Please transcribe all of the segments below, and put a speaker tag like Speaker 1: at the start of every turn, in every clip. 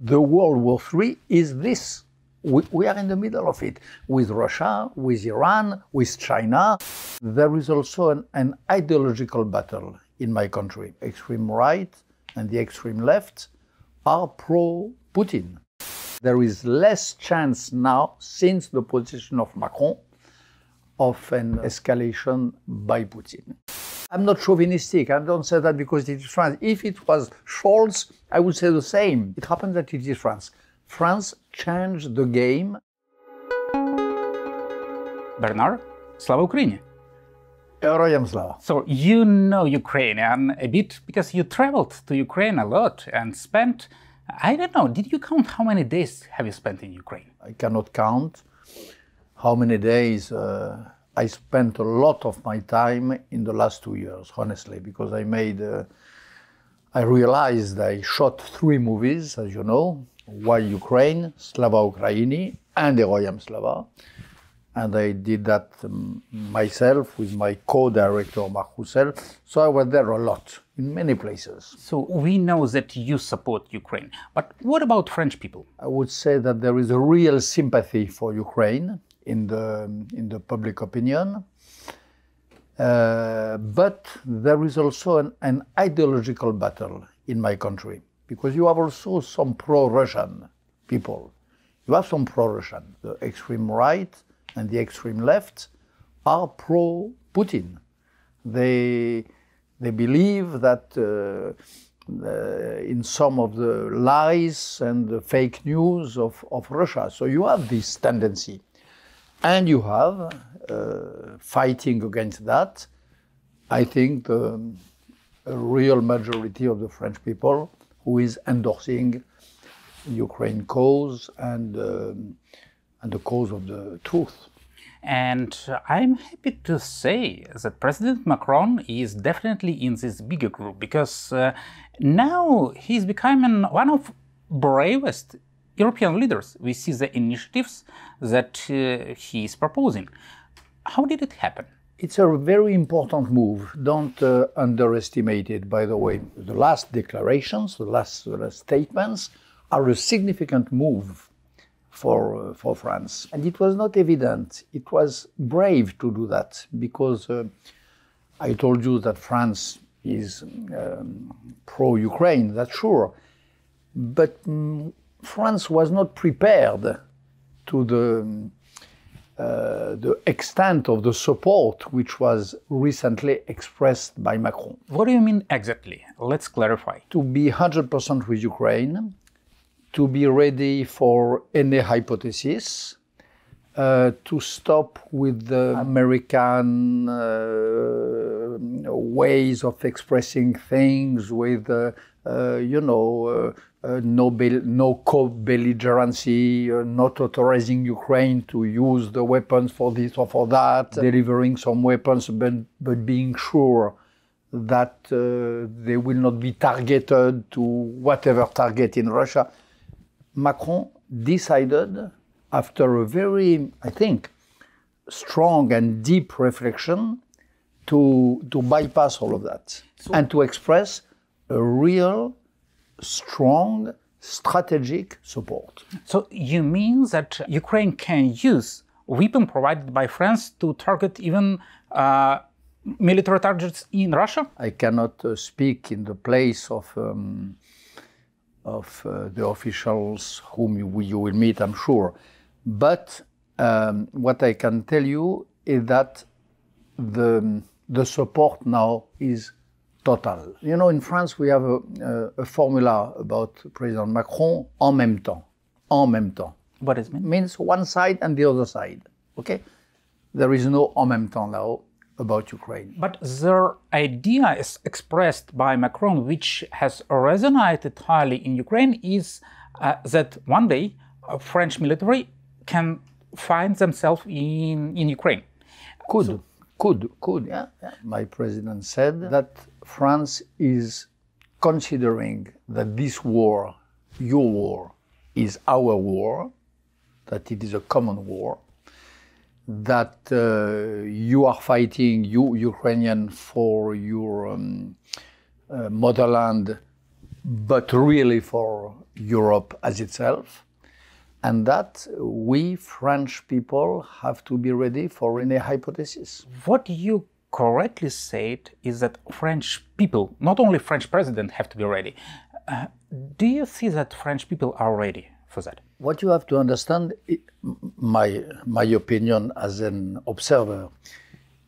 Speaker 1: The World War III is this. We are in the middle of it, with Russia, with Iran, with China. There is also an ideological battle in my country. Extreme right and the extreme left are pro-Putin. There is less chance now, since the position of Macron, of an escalation by Putin. I'm not chauvinistic. I don't say that because it is France. If it was Scholz, I would say the same. It happens that it is France. France changed the game.
Speaker 2: Bernard, Slava Ukraini.
Speaker 1: Героям слава.
Speaker 2: So you know Ukrainian a bit because you traveled to Ukraine a lot and spent, I don't know, did you count how many days have you spent in Ukraine?
Speaker 1: I cannot count how many days. I spent a lot of my time in the last 2 years, honestly, because I realized I shot 3 movies, as you know, Why Ukraine, Slava Ukraini, and Героям слава. And I did that myself with my co-director, Marc Roussel. So I was there a lot, in many places.
Speaker 2: So we know that you support Ukraine, but what about French people?
Speaker 1: I would say that there is a real sympathy for Ukraine in the public opinion. But there is also an ideological battle in my country, because you have also some pro-Russian people. You have some pro-Russian. The extreme right and the extreme left are pro-Putin. They believe that in some of the lies and the fake news of Russia. So you have this tendency. And you have, fighting against that, I think a real majority of the French people who is endorsing Ukraine cause and the cause of the truth.
Speaker 2: And I'm happy to say that President Macron is definitely in this bigger group, because now he's becoming one of bravest European leaders. We see the initiatives that he is proposing. How did it happen?
Speaker 1: It's a very important move. Don't underestimate it, by the way. The last declarations, the last statements are a significant move for France. And it was not evident. It was brave to do that, because I told you that France is pro-Ukraine, that's sure. But France was not prepared to the extent of the support which was recently expressed by Macron.
Speaker 2: What do you mean exactly? Let's clarify.
Speaker 1: To be 100% with Ukraine, to be ready for any hypothesis, to stop with the American ways of expressing things with, no co-belligerency, not authorizing Ukraine to use the weapons for this or for that, delivering some weapons, but being sure that they will not be targeted to whatever target in Russia. Macron decided, after a very, I think, strong and deep reflection, to bypass all of that and to express a real, strong, strategic support.
Speaker 2: So you mean that Ukraine can use weapons provided by France to target even military targets in Russia?
Speaker 1: I cannot speak in the place of the officials whom you will meet, I'm sure. But what I can tell you is that the support now is total. You know, in France we have a formula about President Macron, en même temps. En même temps.
Speaker 2: What does it mean?
Speaker 1: Means one side and the other side. Okay? There is no en même temps now about Ukraine.
Speaker 2: But the idea is expressed by Macron, which has resonated highly in Ukraine, is that one day French military can find themselves in Ukraine.
Speaker 1: Could, yeah. My president said that France is considering that this war, your war, is our war, that it is a common war, that you are fighting, you Ukrainian, for your motherland, but really for Europe as itself, and that we French people have to be ready for any hypothesis.
Speaker 2: What you correctly said is that French people, not only French president, have to be ready. Do you see that French people are ready for that?
Speaker 1: What you have to understand, my opinion as an observer,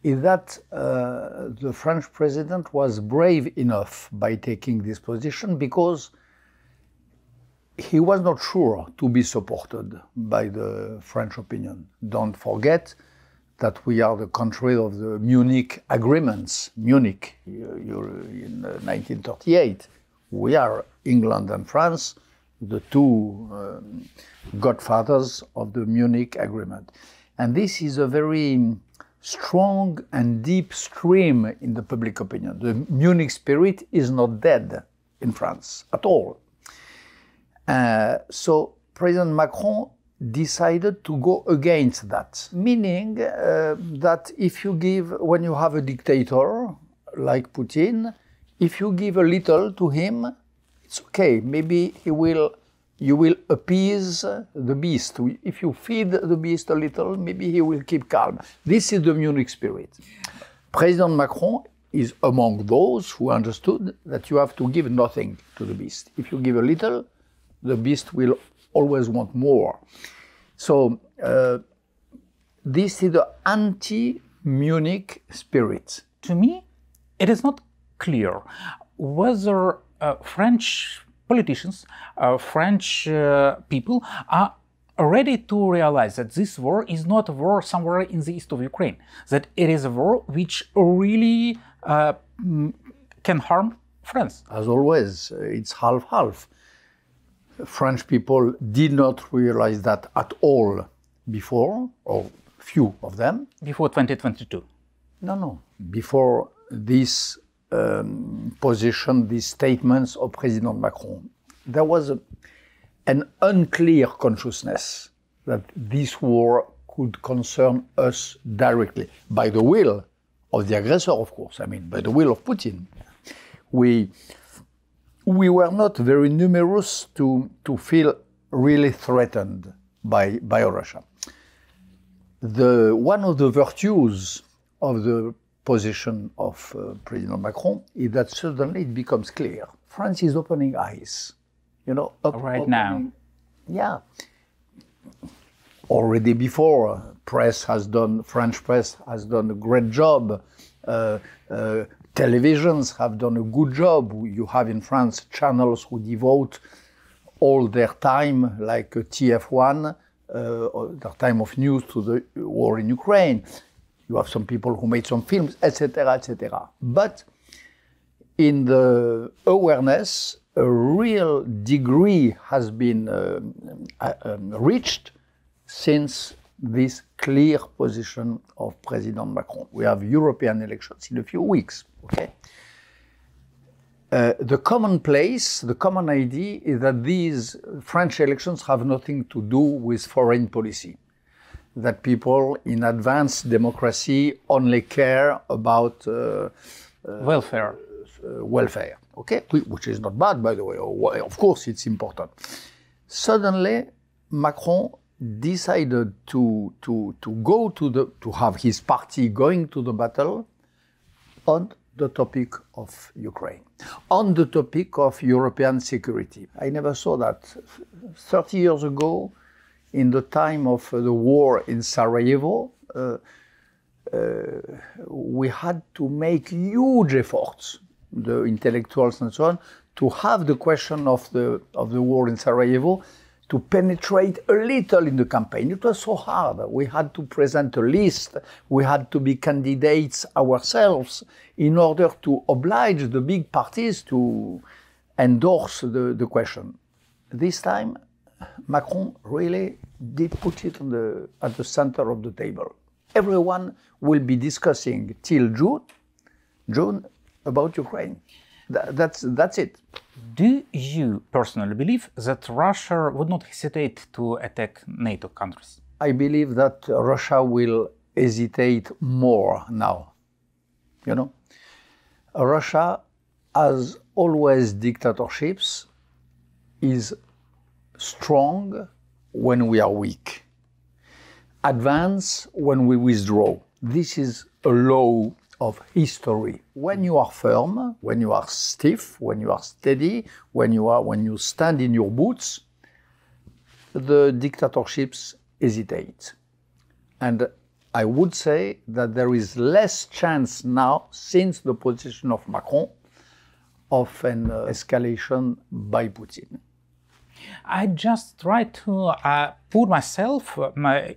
Speaker 1: is that the French president was brave enough by taking this position because he was not sure to be supported by the French opinion. Don't forget that we are the country of the Munich agreements. Munich, in 1938. We are England and France, the two godfathers of the Munich agreement. And this is a very strong and deep stream in the public opinion. The Munich spirit is not dead in France at all. So President Macron decided to go against that, meaning that if you give, when you have a dictator like Putin, if you give a little to him, it's okay. Maybe you will appease the beast. If you feed the beast a little, maybe he will keep calm. This is the Munich spirit. President Macron is among those who understood that you have to give nothing to the beast. If you give a little, the beast will always want more. So this is the anti-Munich spirit.
Speaker 2: To me, it is not clear whether French politicians, French people are ready to realize that this war is not a war somewhere in the east of Ukraine, that it is a war which really can harm France.
Speaker 1: As always, it's half-half. French people did not realize that at all before, or few of them.
Speaker 2: Before 2022?
Speaker 1: No. Before this position, these statements of President Macron, there was an unclear consciousness that this war could concern us directly, by the will of the aggressor, of course, by the will of Putin. We were not very numerous to feel really threatened by Russia. One of the virtues of the position of President Macron is that suddenly it becomes clear. France is opening eyes.
Speaker 2: Now.
Speaker 1: Yeah. Already before, French press has done a great job. Televisions have done a good job. You have in France channels who devote all their time, like TF1, their time of news to the war in Ukraine. You have some people who made some films, etc., etc. But in the awareness, a real degree has been reached since this clear position of President Macron. We have European elections in a few weeks. Okay. The common idea is that these French elections have nothing to do with foreign policy. That people in advanced democracy only care about
Speaker 2: welfare.
Speaker 1: Okay, which is not bad, by the way. Of course, it's important. Suddenly, Macron decided to have his party going to the battle on the topic of Ukraine, on the topic of European security. I never saw that. 30 years ago, in the time of the war in Sarajevo, we had to make huge efforts, the intellectuals and so on, to have the question of the war in Sarajevo to penetrate a little in the campaign. It was so hard. We had to present a list. We had to be candidates ourselves in order to oblige the big parties to endorse the question. This time, Macron really did put it at the center of the table. Everyone will be discussing till June about Ukraine. That's it.
Speaker 2: Do you personally believe that Russia would not hesitate to attack NATO countries?
Speaker 1: I believe that Russia will hesitate more now. Russia, as always dictatorships, is strong when we are weak, advance when we withdraw. This is a law of history. When you are firm, when you are stiff, when you are steady, when you stand in your boots, the dictatorships hesitate. And I would say that there is less chance now, since the position of Macron, of an escalation by Putin.
Speaker 2: I just try to put myself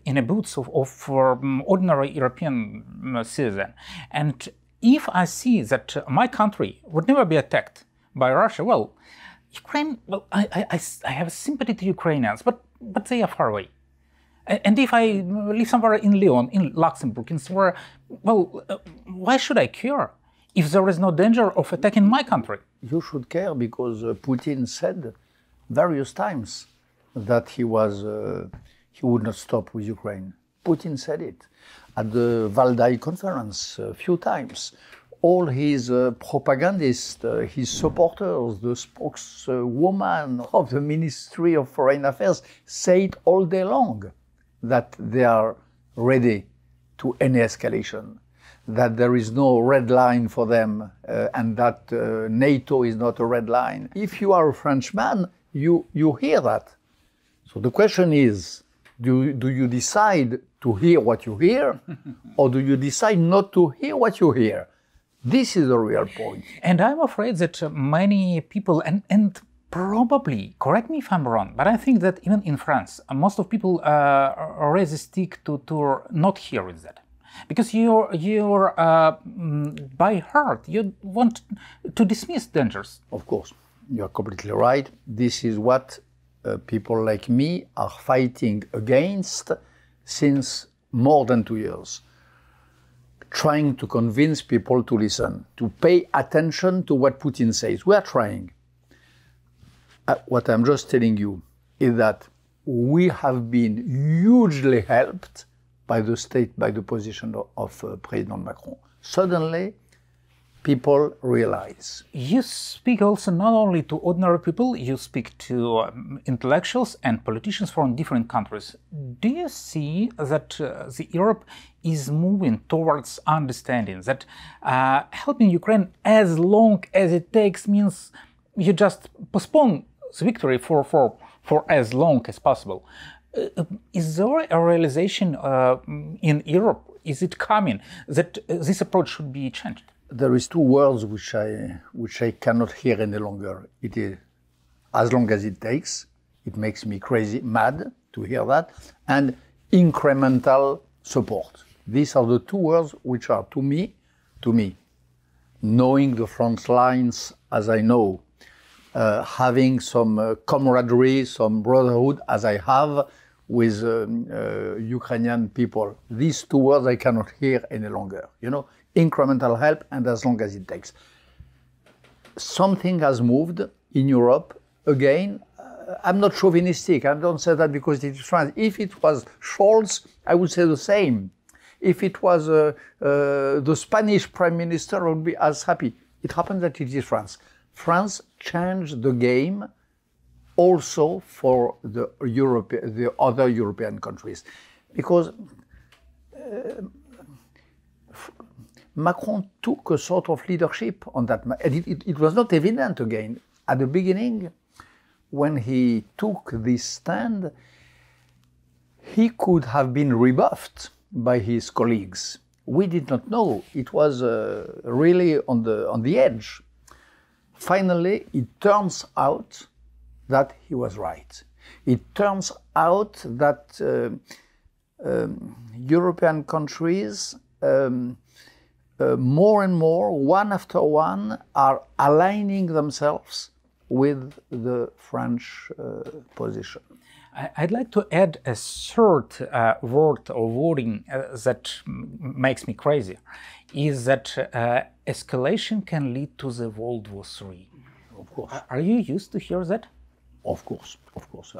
Speaker 2: in the boots of ordinary European citizen. And if I see that my country would never be attacked by Russia, well, Ukraine, well, I have sympathy to Ukrainians, but they are far away. And if I live somewhere in Lyon, in Luxembourg, in somewhere, well, why should I care if there is no danger of attacking my country?
Speaker 1: You should care because Putin said various times that he would not stop with Ukraine. Putin said it at the Valdai conference a few times. All his propagandists, his supporters, the spokeswoman of the Ministry of Foreign Affairs say it all day long, that they are ready to any escalation, that there is no red line for them, and that NATO is not a red line. If you are a Frenchman, you hear that. So the question is, do you decide to hear what you hear, or do you decide not to hear what you hear? This is the real point.
Speaker 2: And I'm afraid that many people, and probably, correct me if I'm wrong, but I think that even in France, most of people already stick to not hearing that. Because you're by heart, you want to dismiss dangers.
Speaker 1: Of course, you're completely right. This is what people like me are fighting against since more than 2 years. Trying to convince people to listen, to pay attention to what Putin says. We are trying. What I'm just telling you is that we have been hugely helped by the position of President Macron. Suddenly, people realize.
Speaker 2: You speak also not only to ordinary people, you speak to intellectuals and politicians from different countries. Do you see that Europe is moving towards understanding that helping Ukraine as long as it takes means you just postpone the victory for as long as possible? Is there a realization in Europe, is it coming, that this approach should be changed?
Speaker 1: There is two words which I cannot hear any longer. It is as long as it takes. It makes me crazy, mad to hear that. And incremental support. These are the two words which are to me, knowing the front lines as I know, having some camaraderie, some brotherhood as I have with Ukrainian people. These two words I cannot hear any longer. You know, incremental help and as long as it takes. Something has moved in Europe. Again, I'm not chauvinistic. I don't say that because it is France. If it was Scholz, I would say the same. If it was the Spanish Prime Minister, I would be as happy. It happens that it is France. France changed the game also for the other European countries. Because Macron took a sort of leadership on that. It was not evident again. At the beginning, when he took this stand, he could have been rebuffed by his colleagues. We did not know. It was really on the edge. Finally, it turns out that he was right. It turns out that European countries more and more, one after one, are aligning themselves with the French position.
Speaker 2: I'd like to add a third word or wording that makes me crazy, is that escalation can lead to the World War III.
Speaker 1: Of course.
Speaker 2: Are you used to hear that?
Speaker 1: Of course, of course.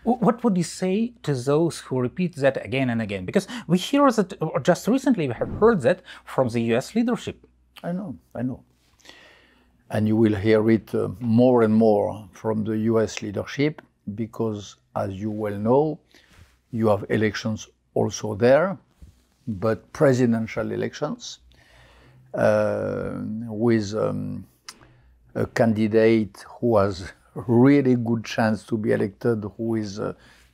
Speaker 2: What would you say to those who repeat that again and again? Because we hear that, or just recently we have heard that from the US leadership.
Speaker 1: I know. And you will hear it more and more from the US leadership because, as you well know, you have elections also there, but presidential elections with a candidate who has really good chance to be elected, who is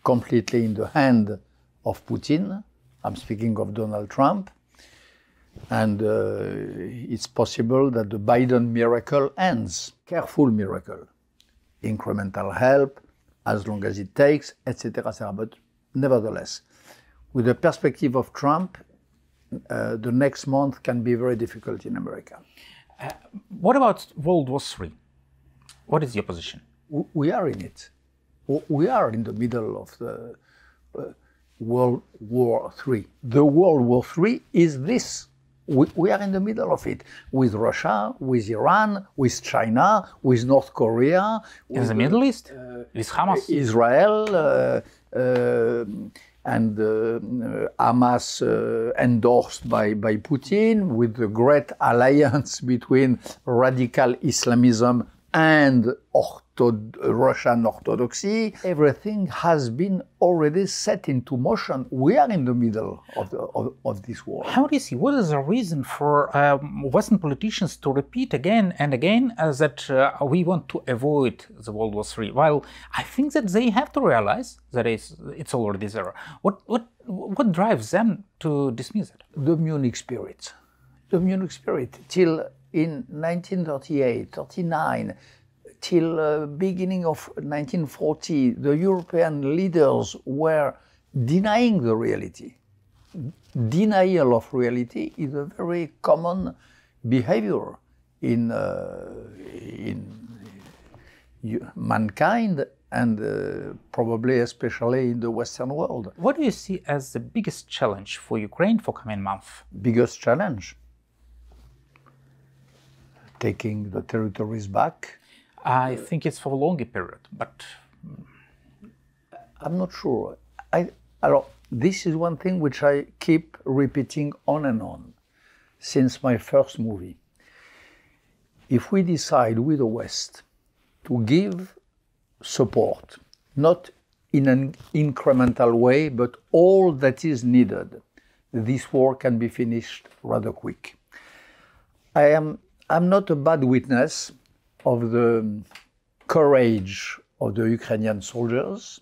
Speaker 1: completely in the hand of Putin. I'm speaking of Donald Trump. And it's possible that the Biden miracle ends. Careful miracle. Incremental help, as long as it takes, etc., etc. But nevertheless, with the perspective of Trump, the next month can be very difficult in America.
Speaker 2: What about World War III? What is your position?
Speaker 1: We are in it. We are in the middle of the World War III. The World War III is this. We are in the middle of it, with Russia, with Iran, with China, with North Korea.
Speaker 2: In the Middle East? With Hamas?
Speaker 1: Israel, and Hamas endorsed by Putin, with the great alliance between radical Islamism and Russian Orthodoxy. Everything has been already set into motion. We are in the middle of this war.
Speaker 2: How do you see, what is the reason for Western politicians to repeat again and again that we want to avoid the World War III? While I think that they have to realize that it's already there. What drives them to dismiss it?
Speaker 1: The Munich spirit. The Munich spirit. Till in 1938, 39, till beginning of 1940, the European leaders were denying the reality. Denial of reality is a very common behavior in mankind and probably especially in the Western world.
Speaker 2: What do you see as the biggest challenge for Ukraine for coming month?
Speaker 1: Biggest challenge? Taking the territories back.
Speaker 2: I think it's for a longer period, but
Speaker 1: I'm not sure. This is one thing which I keep repeating on and on since my first movie. If we decide with the West to give support, not in an incremental way, but all that is needed, this war can be finished rather quick. I'm not a bad witness of the courage of the Ukrainian soldiers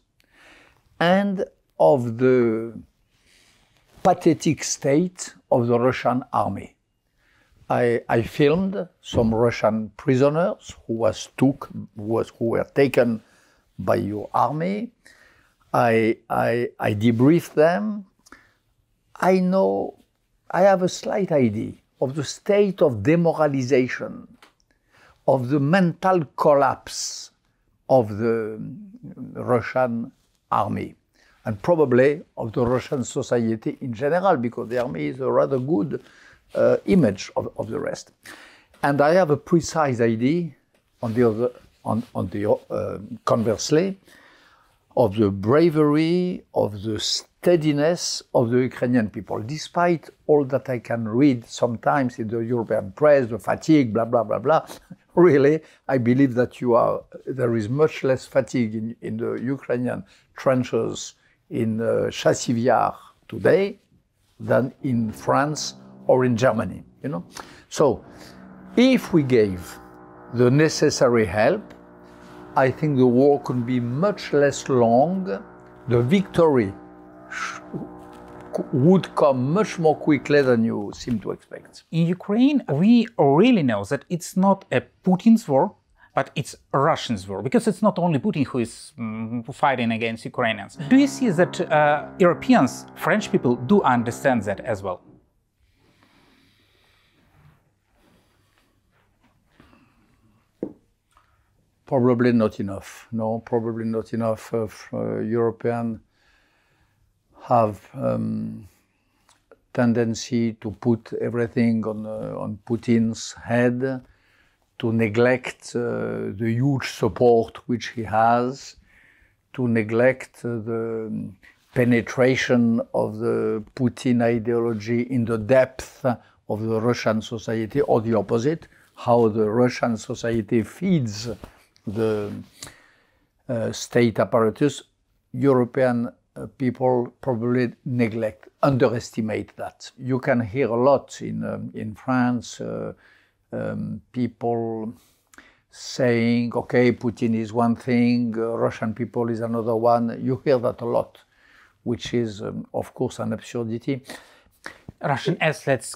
Speaker 1: and of the pathetic state of the Russian army. I filmed some Russian prisoners who were taken by your army. I debriefed them. I have a slight idea of the state of demoralization, of the mental collapse of the Russian army, and probably of the Russian society in general, because the army is a rather good image of the rest. And I have a precise idea, conversely, of the bravery, of the steadiness of the Ukrainian people. Despite all that I can read sometimes in the European press, the fatigue, blah, blah, blah, blah, really, I believe that there is much less fatigue in the Ukrainian trenches in Chassis Yar today than in France or in Germany, you know? So, if we gave the necessary help, I think the war could be much less long. The victory would come much more quickly than you seem to expect.
Speaker 2: In Ukraine, we really know that it's not a Putin's war, but it's a Russian's war, because it's not only Putin who is fighting against Ukrainians. Do you see that Europeans, French people, do understand that as well?
Speaker 1: Probably not enough. No, probably not enough. Europeans have tendency to put everything on Putin's head, to neglect the huge support which he has, to neglect the penetration of the Putin ideology in the depth of the Russian society, or the opposite. how the Russian society feeds the state apparatus, European people probably underestimate that. You can hear a lot in France, people saying, okay, Putin is one thing, Russian people is another one. You hear that a lot, which is, of course, an absurdity.
Speaker 2: Russian athletes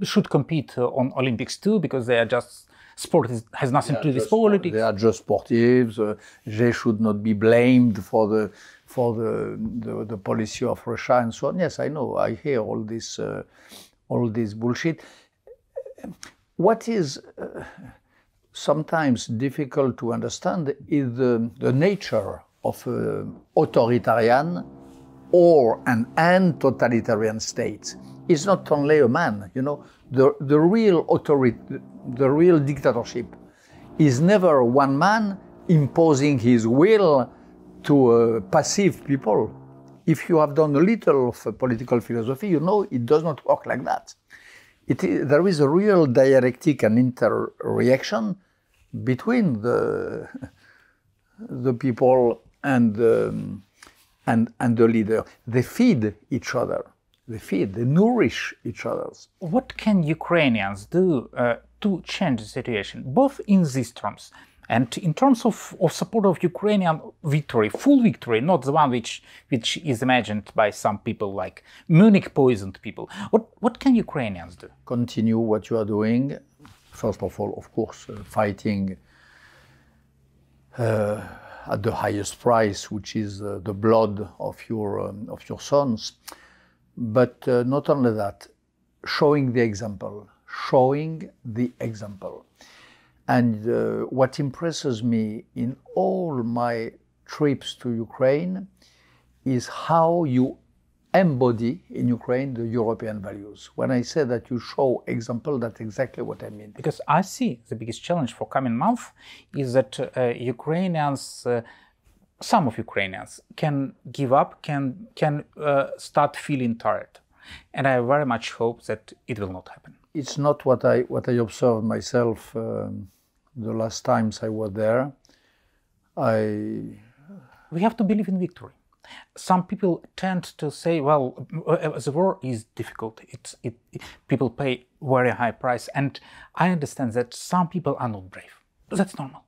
Speaker 2: should compete on Olympics too, because they are just sport has nothing to do with politics.
Speaker 1: They are just sportives. They should not be blamed for the policy of Russia and so on. Yes, I know. I hear all this bullshit. What is sometimes difficult to understand is the nature of an authoritarian or an totalitarian state. It's not only a man, you know. The real authority, the real dictatorship is never one man imposing his will to passive people. If you have done a little of political philosophy, you know it does not work like that. There is a real dialectic and interreaction between the people and the leader. They feed each other. They nourish each other.
Speaker 2: What can Ukrainians do to change the situation, both in these terms and in terms of support of Ukrainian victory, full victory, not the one which is imagined by some people like Munich poisoned people? What can Ukrainians do?
Speaker 1: Continue what you are doing. First of all, of course, fighting at the highest price, which is the blood of your sons. But not only that, showing the example. And what impresses me in all my trips to Ukraine is how you embody in Ukraine the European values. When I say that you show example, that's exactly what I mean.
Speaker 2: Because I see the biggest challenge for coming month is that some of Ukrainians can give up, can start feeling tired. And I very much hope that it will not happen.
Speaker 1: It's not what I observed myself the last times I was there.
Speaker 2: We have to believe in victory. Some people tend to say, well, the war is difficult. People pay very high price. And I understand that some people are not brave. That's normal.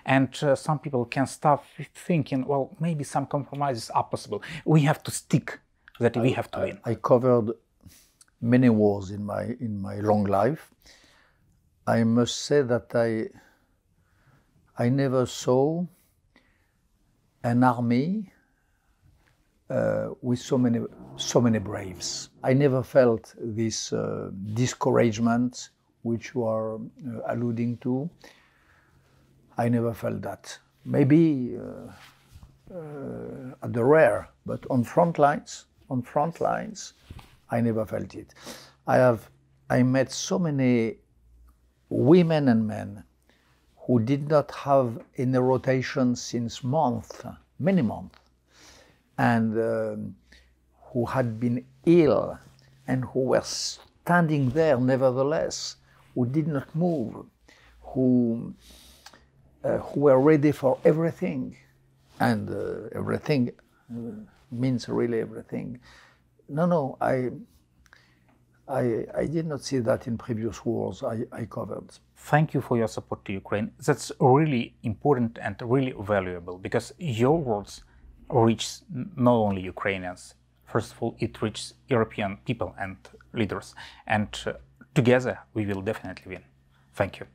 Speaker 2: And some people can start thinking, well, maybe some compromises are possible. We have to stick, that we have to win.
Speaker 1: I covered many wars in my long life. I must say that I never saw an army with so many braves. I never felt this discouragement which you are alluding to. I never felt that. Maybe at the rare, but on front lines, I never felt it. I met so many women and men who did not have any rotation since many months, and who had been ill and who were standing there nevertheless, who did not move, who were ready for everything, and everything means really everything. No, I did not see that in previous wars I covered.
Speaker 2: Thank you for your support to Ukraine. That's really important and really valuable, because your words reach not only Ukrainians. First of all, it reaches European people and leaders, and together we will definitely win. Thank you.